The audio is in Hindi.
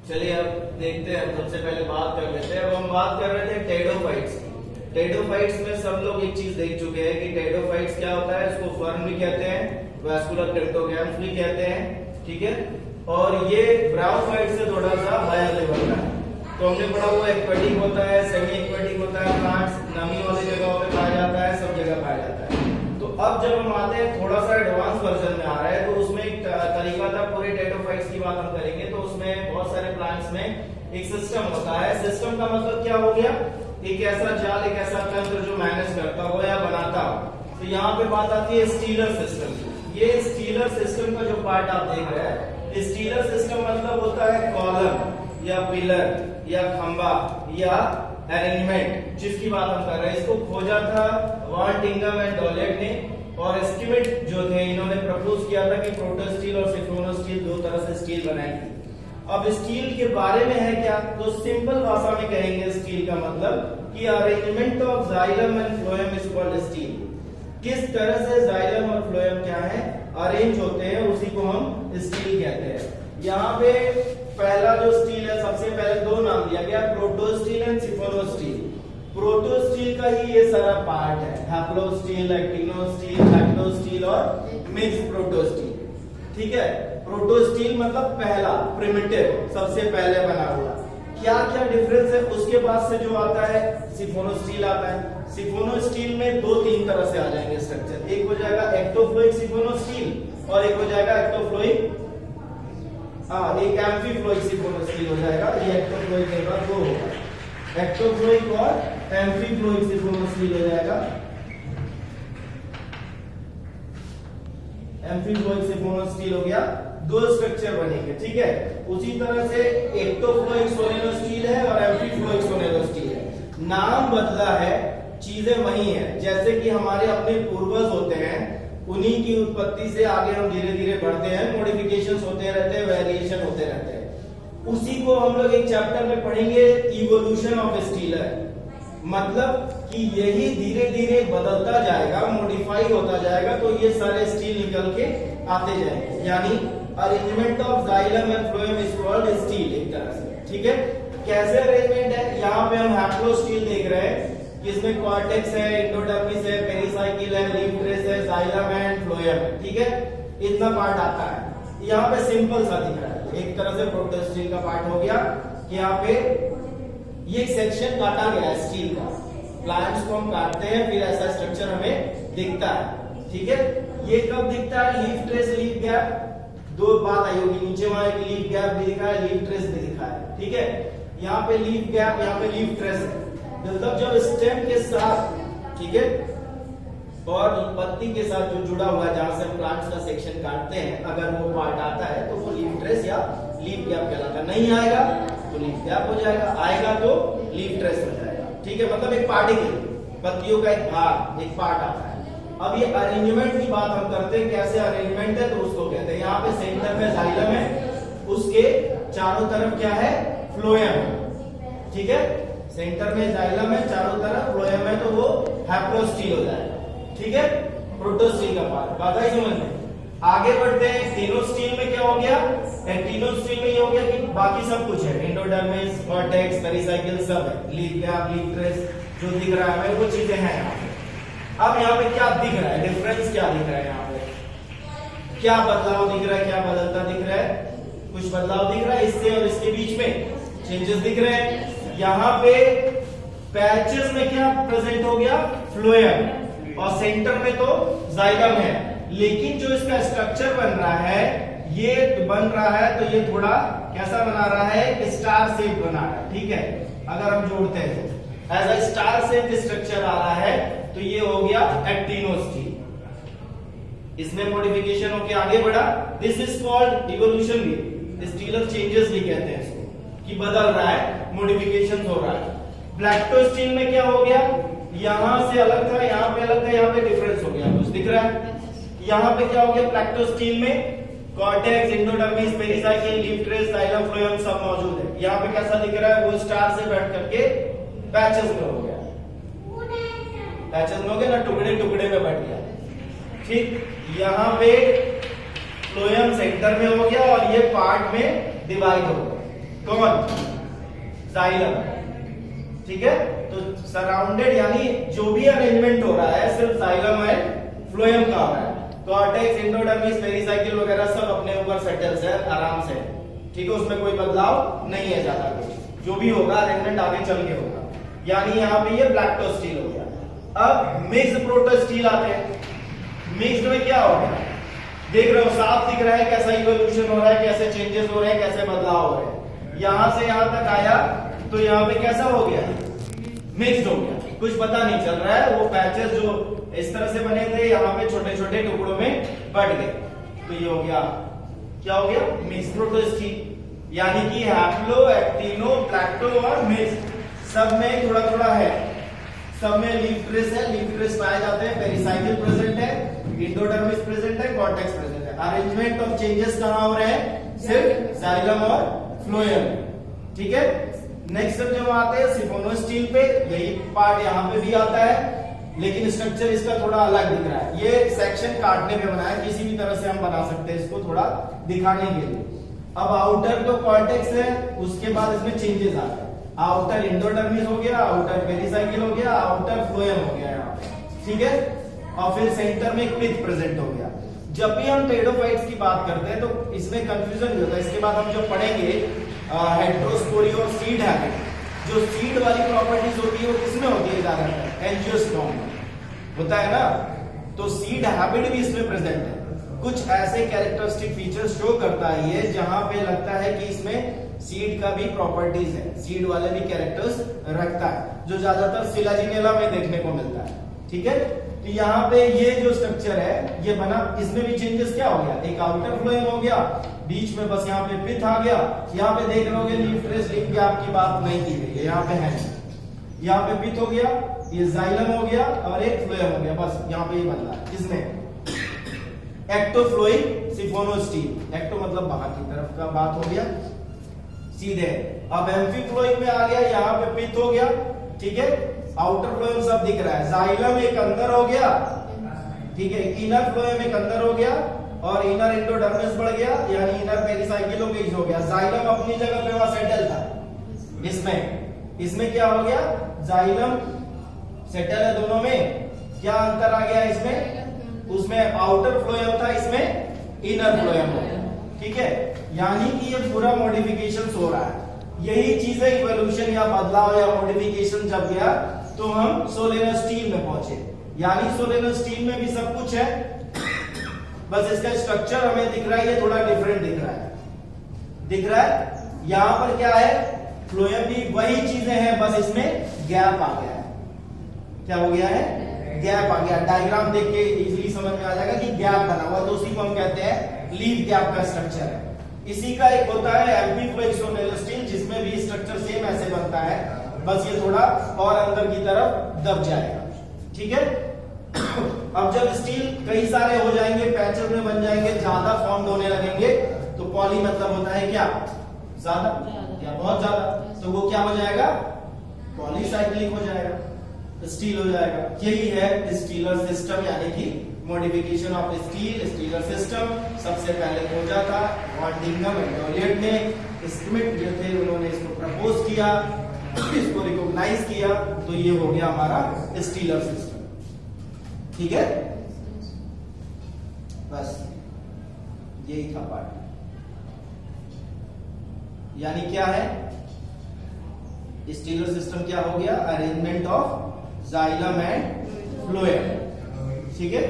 चलिए अब देखते हैं। सबसे पहले बात कर लेते हैं। अब हम बात कर रहे थे टेडोफाइट्स की। टेडोफाइट्स में सब लोग एक चीज देख चुके हैं कि टेडोफाइट्स क्या होता है। इसको फर्न भी कहते हैं, वैस्कुलर क्रिप्टोगैम्स भी कहते हैं, ठीक है। और ये ब्रायोफाइट से थोड़ा सा हायर लेवल का है। तो हमने पढ़ा हुआ एक्वेटिक होता है, सेमी एक्वेटिक होता है, प्लांट्स नमी वाली जगहों पे पाया जाता है, सब जगह पाया जाता है। तो अब जब हम आते हैं थोड़ा सा एडवांस वर्जन में आ रहा है, तो उसमें एक तरीका था। पूरे टेडोफाइट्स की बात हम करेंगे तो उसमें बहुत सारे प्लांट्स में एक सिस्टम होता है। सिस्टम का मतलब क्या हो गया, एक ऐसा जाल, एक ऐसा तंत्र जो मैनेज करता हो या बनाता हो। तो यहाँ पे बात आती है स्टीलर सिस्टम। ये स्टीलर सिस्टम का जो पार्ट आप देख रहे हैं, स्टीलर सिस्टम मतलब होता है कॉलम या पिलर या खंबा या अरेंजमेंट, जिसकी बात हम कर रहे हैं। इसको खोजा था वान टिंगम एंड डॉलेट ने, और एस्टिमेट जो थे इन्होंने प्रपोज किया था कि प्रोटोस्टील और सिफोनोस्टील दो तरह से स्टील बनाएंगे। अब स्टील के बारे में है क्या, तो सिंपल भाषा में कहेंगे स्टील का मतलब कि arrangement of xylem and phloem is called steel. किस तरह से जाइलम और फ्लोएम क्या है, अरेंज होते हैं, उसी को हम स्टील कहते हैं। यहाँ पे पहला जो स्टील है, सबसे पहले दो नाम दिया गया, प्रोटोस्टील एंड सिफोनोस्टील। प्रोटोस्टील का ही ये सारा पार्ट है, हैप्लोस्टील, एक्टिनोस्टील, लैक्टोस्टील और मिक्स प्रोटोस्टील, ठीक है। प्रोटोस्टील मतलब पहला, प्रिमिटिव, सबसे पहले बना हुआ। क्या क्या डिफरेंस है, उसके बाद से जो आता है सिफोनोस्टील आता है। सिफोनोस्टील में दो तीन तरह से आ जाएंगे स्ट्रक्चर। एक हो जाएगा एक्टोफ्लोइक सिफोनोस्टील और एक हो जाएगा एक्टोफ्लोइक, एक एम्फीफ्लोइक सिफोनोस्टील हो जाएगा। ये एक्टोफ्लोइक के बाद दो होगा, एक्टोफ्लोइक और एम्फीफ्लोइक सिफोनोस्टील हो जाएगा। एम्फीफ्लोइक सिफोनोस्टील हो गया, दो स्ट्रक्चर बनेंगे, ठीक है। उसी तरह से एक्टोफ्लोइक सोनेनोस्टील है और एम्फीफ्लोइक सोनेनोस्टील है। नाम बदला है, चीजें वही है। जैसे कि हमारे अपने पूर्वज होते हैं, उन्हीं की उत्पत्ति से आगे हम धीरे धीरे बढ़ते हैं, मॉडिफिकेशंस होते रहते हैं, वेरिएशन होते रहते हैं। उसी को हम लोग एक चैप्टर में पढ़ेंगे, इवोल्यूशन ऑफ स्टीलर। मतलब कि यही धीरे धीरे बदलता जाएगा, मॉडिफाई होता जाएगा, तो ये सारे स्टील निकल के आते जाएंगे। यानी arrangement of xylem and phloem is called steel, एक तरह से, ठीक है। कैसे अरेंजमेंट है, यहाँ पे हम हैप्लोस्टील देख रहे हैं, इसमें कॉर्टेक्स है, एंडोडर्मिस है, पेरिसाइकिल है, लीफ ट्रेस है, जाइलम एंड फ्लोएम है, ठीक है। इतना पार्ट आता है। यहाँ पे सिंपल सा दिख रहा है, एक तरह से प्रोटोस्टील का पार्ट हो गया कि यहाँ पे ये सेक्शन काटा गया है स्टील का। प्लांट्स को हम काटते हैं, फिर ऐसा स्ट्रक्चर हमें दिखता है, ठीक है। ये कब दिखता है, लीफ ट्रेस, लीफ गैप, दो बात आई होगी। नीचे वहां एक लीफ गैप भी दिखा है, लीफ ट्रेस भी दिखा है, ठीक है। यहाँ पे लीफ गैप, यहाँ पे लीफ ट्रेस है। मतलब जब स्टेम के साथ, ठीक है, और पत्ती के साथ जो जुड़ा हुआ है, जहां से हम प्लांट्स का सेक्शन काटते हैं, अगर वो पार्ट आता है तो वो लीफ ट्रेस या लीफ गैप कहलाता है। नहीं आएगा तो लीफ गैप हो जाएगा, आएगा तो लीफ ट्रेस हो जाएगा, ठीक है। मतलब एक पार्टिकल, पत्तियों का एक भाग, एक पार्ट आता है। अब ये अरेंजमेंट की बात हम करते हैं, कैसे अरेंजमेंट है, तो उसको कहते हैं, यहाँ पे सेंटर में जाइलम है, उसके चारों तरफ क्या है, फ्लोएम, ठीक है। सेंटर में जाइलम है, चारों तरफ फ्लोएम है, तो वो हैप्लोस्टील हो जाएगा, ठीक है। प्रोटोस्टील का पार्ट बात आई समझ में। आगे बढ़ते हैं, टेनोस्टील में क्या हो गया, एक्टिनोस्टील में ये हो गया कि बाकी सब कुछ है, एंडोडर्मिस, कॉर्टेक्स, पेरिसाइकिल सब है, लीफ गैप, लीफ ट्रेस जो दिख रहा है वो चीजें हैं यहाँ पे। अब यहाँ पे क्या दिख रहा है, डिफरेंस क्या दिख रहा है, यहाँ पे क्या बदलाव दिख रहा है, क्या बदलता दिख रहा है, कुछ बदलाव दिख रहा है इससे और इसके बीच में चेंजेस दिख रहे हैं। यहाँ पे पैचेस में क्या प्रेजेंट हो गया, फ्लोएम, और सेंटर में तो जाइलम है। लेकिन जो इसका स्ट्रक्चर बन रहा है, ये बन रहा है तो ये थोड़ा कैसा बना रहा है, स्टार शेप बना रहा है, ठीक है। अगर हम जोड़ते हैं तो ऐसा स्टार शेप स्ट्रक्चर आ रहा है, तो ये हो गया एक्टिनोस्टील। इसमें मॉडिफिकेशन होके आगे बढ़ा, दिस इज कॉल्ड इवोल्यूशन भी, स्टीलर चेंजेस भी कहते हैं इसको, कि बदल रहा है, मॉडिफिकेशन हो रहा है। ब्लैक्टोस्टील में क्या हो गया, यहां से अलग था, यहाँ पे अलग था, यहाँ पे डिफरेंस हो गया, कुछ दिख रहा है। यहाँ पे क्या हो गया, ब्लैक्टोस्टील में cortex, endodermis, pericycle, leaf trace, xylem, phloem सब मौजूद है। यहाँ पे कैसा दिख रहा है, वो स्टार से बैठ करके पैचेस में हो गया, पैचेस में हो गया ना, टुकड़े टुकड़े में बैठ गया, ठीक। यहाँ पे फ्लोएम सेंटर में हो गया और ये पार्ट में डिवाइड हो गया, कौन? जाइलम। ठीक है, तो सराउंडेड यानी जो भी अरेंजमेंट हो रहा है सिर्फ जाइलम एंड फ्लोएम का हो रहा है। कॉर्टेक्स, एंडोडर्मिस, पेरिसाइकिल वगैरह सब अपने ऊपर सेटल्स है आराम से। ठीक है, उसमें कोई बदलाव नहीं है ज्यादा कुछ, जो भी होगा अरेंजमेंट आगे चल के होगा। यानी यहाँ पे ये ब्लैक्टोस्टील हो गया। अब मिक्स्ड प्रोटोस्टील आते हैं। मिक्स्ड में क्या हो गया? देख रहे हो, साफ दिख रहा है कैसा इवोल्यूशन हो रहा है, कैसे चेंजेस हो रहे हैं, कैसे बदलाव हो रहे हैं। यहां से यहां तक आया तो यहाँ पे कैसा हो गया? मिक्स्ड हो गया। कुछ पता नहीं चल रहा है, वो पैचेस जो इस तरह से बने थे यहाँ पे छोटे छोटे टुकड़ों में बट गए। तो ये हो गया, क्या हो गया? Mixed protostele. यानी कि हैप्लो, एक्टिनो, प्लैक्टो और मिक्स्ड सब में थोड़ा थोड़ा है। सब में लीफ ट्रेस है, लीफ ट्रेस पाए जाते हैं, पेरिसाइकिल प्रेजेंट है, एंडोडर्मिस प्रेजेंट है, कॉर्टेक्स प्रेजेंट है। अरेंजमेंट ऑफ चेंजेस कहां हो रहे हैं? सिर्फ जाइलम और फ्लोएम। ठीक है, नेक्स्ट जब आते हैं सिफोनोस्टील पे, यही पार्ट यहाँ पे भी आता है, लेकिन स्ट्रक्चर इसका थोड़ा अलग दिख रहा है। ये सेक्शन काटने पे बना है, किसी भी तरह से हम बना सकते हैं इसको थोड़ा दिखाने के लिए। अब आउटर तो कॉर्टेक्स है, उसके बाद इसमें चेंजेस आ रहे हैं। आउटर एंडोडर्मिस हो गया, आउटर पेरिसाइकिल हो गया, आउटर फ्लोएम हो गया यहाँ पे। ठीक है, और फिर सेंटर में एक पिथ प्रेजेंट हो गया। जब भी हम टेरिडोफाइट्स की बात करते हैं तो इसमें कंफ्यूजन भी होता है। इसके बाद हम जो पढ़ेंगे हेटेरोस्पोरी और सीड हैबिट, जो सीड वाली प्रॉपर्टीज होती है वो किसमें होती है? ज्यादातर एंजियोस्पर्म में होता है ना। तो सीड हैबिट भी इसमें प्रेजेंट है। कुछ ऐसे कैरेक्टरिस्टिक फीचर्स शो करता है ये, जहां पे लगता है कि इसमें सीड का भी प्रॉपर्टीज है, सीड वाले भी कैरेक्टर्स रखता है, जो ज्यादातर फिलाजिनेला में देखने को मिलता है। ठीक है, तो यहाँ पे ये जो स्ट्रक्चर है ये बना, इसमें भी चेंजेस क्या हो गया? एक आउटर फ्लोएम हो गया, बीच में बस यहाँ पे पिथ आ गया। यहाँ पे देख रहे होगे लीफ ट्रेस, लीफ गैप की बात नहीं की गई है, यहाँ पे है। यहाँ पे पिथ हो गया, ये जाइलम हो गया और एक फ्लोएम हो गया, बस यहाँ पे ये बदला। इसमें एक्टोफ्लोइक सिफोनोस्टील, एक्टो मतलब बाहर की तरफ का बात हो गया सीधे। अब एम्फीफ्लोइक में आ गया, यहाँ पे पिथ हो गया। ठीक है, आउटर फ्लोएम सब दिख रहा है, जाइलम एक अंदर हो गया। ठीक है, इनर फ्लोएम एक अंदर हो गया और इनर एंडोडर्मिस बढ़ गया, यानी इनर पेरिसाइकिल हो गया। जाइलम अपनी जगह पे वहां सेटल था। इसमें क्या हो गया? जाइलम सेटल है दोनों में। क्या अंतर आ गया इसमें? उसमें आउटर फ्लोएम था, इसमें इनर फ्लोएम हो गया। ठीक है, यानी कि ये पूरा मॉडिफिकेशन हो रहा है। यही चीज है इवोल्यूशन या बदलाव या मॉडिफिकेशन। जब गया तो हम सोलेनोस्टील में पहुंचे, यानी सोलेनोस्टील में भी सब कुछ है, बस इसका स्ट्रक्चर हमें दिख रहा है ये थोड़ा डिफरेंट दिख रहा है। यहां पर क्या है? फ्लोएम भी वही चीजें हैं, बस इसमें गैप आ गया है। क्या हो गया है? गैप आ गया। डायग्राम देख के इजीली समझ में आ जाएगा कि गैप बना हुआ, तो उसी को हम कहते हैं लीफ गैप का स्ट्रक्चर है। इसी का एक होता है एम्फीफ्लोइक सोलेनोस्टील, जिसमें भी स्ट्रक्चर सेम ऐसे बनता है, बस ये थोड़ा और अंदर की तरफ दब जाएगा। ठीक है, अब जब स्टील कई सारे हो जाएंगे, पैचेस में बन जाएंगे, ज्यादा फॉर्म होने लगेंगे, तो पॉली मतलब होता है क्या? ज्यादा या बहुत ज्यादा, तो वो क्या हो जाएगा? पॉलीसाइक्लिक हो जाएगा, स्टील हो जाएगा। यही है स्टीलर सिस्टम, यानी कि modification of steel, stealer system. सबसे पहले खोजा था वॉन डिंघम एंड डॉलियट ने, स्मिथ जो थे उन्होंने इसको प्रपोज किया, इसको रिकॉग्नाइज किया, तो ये हो गया हमारा स्टीलर सिस्टम। ठीक है, बस यही था पार्ट। यानी क्या है? स्टीलर सिस्टम क्या हो गया? Arrangement of xylem and phloem. ठीक है,